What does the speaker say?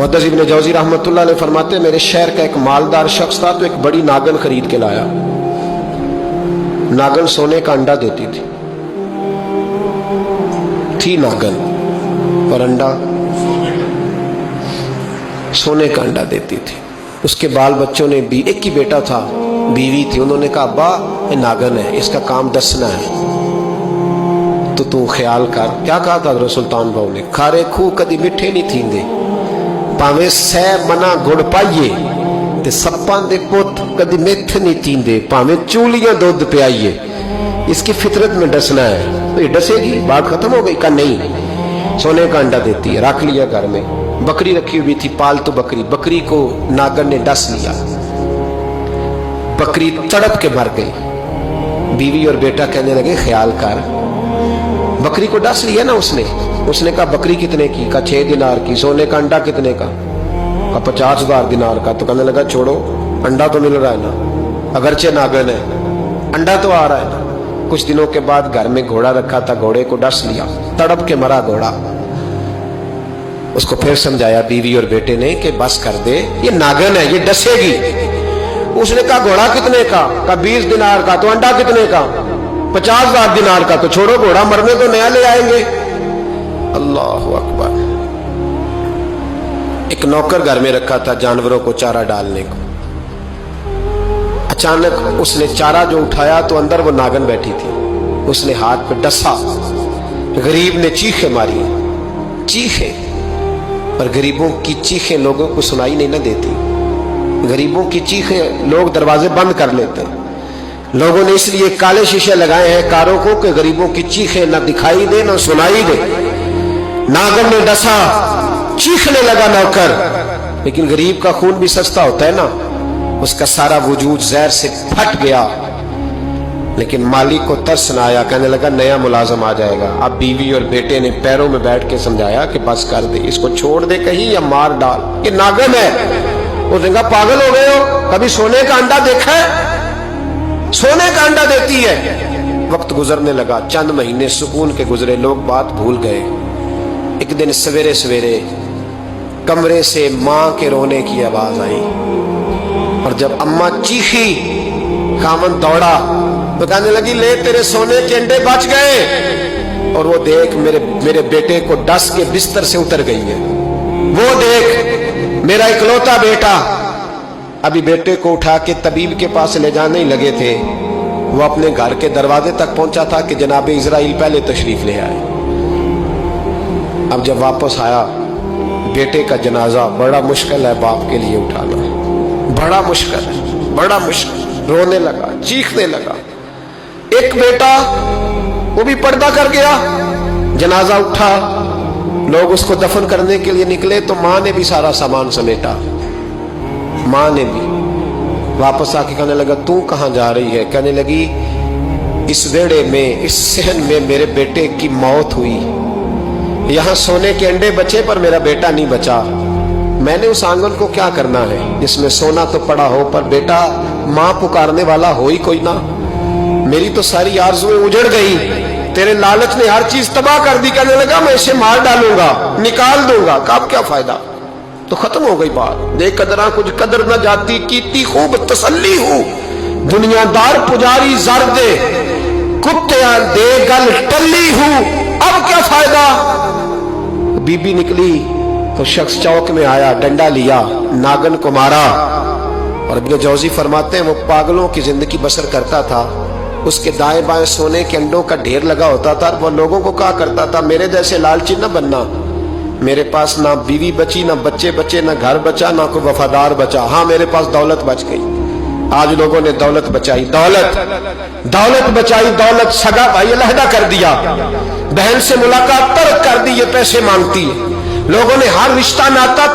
मुहद्दिस इब्न जौज़ी रहमतुल्लाह अलैह फरमाते हैं, मेरे शहर का एक मालदार शख्स था तो एक बड़ी नागन खरीद के लाया। नागन सोने का अंडा देती थी नागन, और अंडा सोने का अंडा देती थी। उसके बाल बच्चों ने भी, एक ही बेटा था, बीवी थी, उन्होंने कहा अब्बा ये नागन है, इसका काम दसना है, तो तू ख्याल कर। क्या कहा था हज़रत सुल्तान बाहू ने, खारे खूह कदी मिठे नहीं थींदे, भावें सै मना गुड़ पाइए, ते सप्पां दे पुत कदी मिठ नहीं थींदे, भावें चूलियां दूध पियाइए, इसकी फितरत में डसना है। तो ये डसेगी, बात खत्म हो गई। का नहीं, सोने का अंडा देती है। रख लिया घर में। बकरी रखी हुई थी, पालतू बकरी, बकरी को नागर ने डस लिया, बकरी तड़प के मर गई। बीवी और बेटा कहने लगे ख्याल कर, बकरी को डस लिया ना उसने कहा बकरी कितने की? का 6 दिनार की। सोने का अंडा कितने का? 50,000 दिनार का। तो कहने लगा छोड़ो, अंडा तो मिल रहा है ना, अगरचे नागन है, अंडा तो आ रहा है ना। कुछ दिनों के बाद घर में घोड़ा रखा था, घोड़े को डस लिया, तड़प के मरा घोड़ा। उसको फिर समझाया बीवी और बेटे ने कि बस कर दे, ये नागन है, ये डसेगी। उसने कहा घोड़ा कितने का? 20 दिनार का। तो अंडा कितने का? 50,000 दिनार का। तो छोड़ो, घोड़ा मरने तो नया ले आएंगे। अल्लाहु अकबर। एक नौकर घर में रखा था जानवरों को चारा डालने को। अचानक उसने चारा जो उठाया तो अंदर वो नागन बैठी थी। उसने हाथ पे डसा, गरीब ने चीखें मारी, चीखें, पर गरीबों की चीखें लोगों को सुनाई नहीं ना देती। गरीबों की चीखें लोग दरवाजे बंद कर लेते हैं। लोगों ने इसलिए काले शीशे लगाए हैं कारों को कि गरीबों की चीखें न दिखाई दे न सुनाई दे। नागन ने डसा, चीखने लगा नौकर, लेकिन गरीब का खून भी सस्ता होता है ना, उसका सारा वजूद जहर से फट गया। लेकिन मालिक को तरस न आया, कहने लगा नया मुलाजम आ जाएगा। अब बीवी और बेटे ने पैरों में बैठ के समझाया कि बस कर दे, इसको छोड़ दे कहीं या मार डाल, ये नागन है। उसने कहा पागल हो गए हो, कभी सोने का अंडा देखा है? सोने का अंडा देती है। वक्त गुजरने लगा, चंद महीने सुकून के गुजरे, लोग बात भूल गए। एक दिन सवेरे सवेरे कमरे से मां के रोने की आवाज आई, और जब अम्मा चीखी, खामन दौड़ा तो कहने लगी ले तेरे सोने के अंडे बच गए। और वो देख मेरे बेटे को डस के बिस्तर से उतर गई है। वो देख मेरा इकलौता बेटा। अभी बेटे को उठा के तबीब के पास ले जाने ही लगे थे, वो अपने घर के दरवाजे तक पहुंचा था कि जनाब इजराइल पहले तशरीफ ले आए। अब जब वापस आया, बेटे का जनाजा बड़ा मुश्किल है बाप के लिए उठाना, बड़ा मुश्किल है, बड़ा मुश्किल। रोने लगा, चीखने लगा। एक बेटा वो भी पर्दा कर गया। जनाजा उठा, लोग उसको दफन करने के लिए निकले तो मां ने भी सारा सामान समेटा। मां ने भी वापस आके कहने लगा तू कहां जा रही है? कहने लगी इस वेड़े में, इस सहन में मेरे बेटे की मौत हुई, यहां सोने के अंडे बचे पर मेरा बेटा नहीं बचा। मैंने उस आंगन को क्या करना है जिसमें सोना तो पड़ा हो पर बेटा मां पुकारने वाला हो ही कोई ना। मेरी तो सारी आरज़ुएं उजड़ गई, तेरे लालच ने हर चीज तबाह कर दी। कहने लगा मैं इसे मार डालूंगा, निकाल दूंगा। कब क्या फायदा? तो खत्म हो गई बात। दे कदरा कुछ कदर न जाती, कीती खूब तसल्ली हूं, दुनियादार पुजारी जर दे, कुत्ते दे गल टल्ली हूं, अब क्या फायदा? बीबी निकली तो शख्स चौक में आया, डंडा लिया, नागन को मारा। और इब्न जौज़ी फरमाते हैं वो पागलों की जिंदगी बसर करता था। उसके दाएं बाएं सोने के अंडों का ढेर लगा होता था। वो लोगों को कहा करता था मेरे जैसे लालची न बनना, मेरे पास ना बीवी बची, ना बच्चे बचे, ना घर बचा, ना कोई वफादार बचा। हाँ मेरे पास दौलत बच गई। आज लोगों ने दौलत बचाई, दौलत बचाई, दौलत सगा भाई अलहदा कर दिया, बहन से मुलाकात तर्क कर दी, ये पैसे मांगती है। लोगों ने हर रिश्ता नाता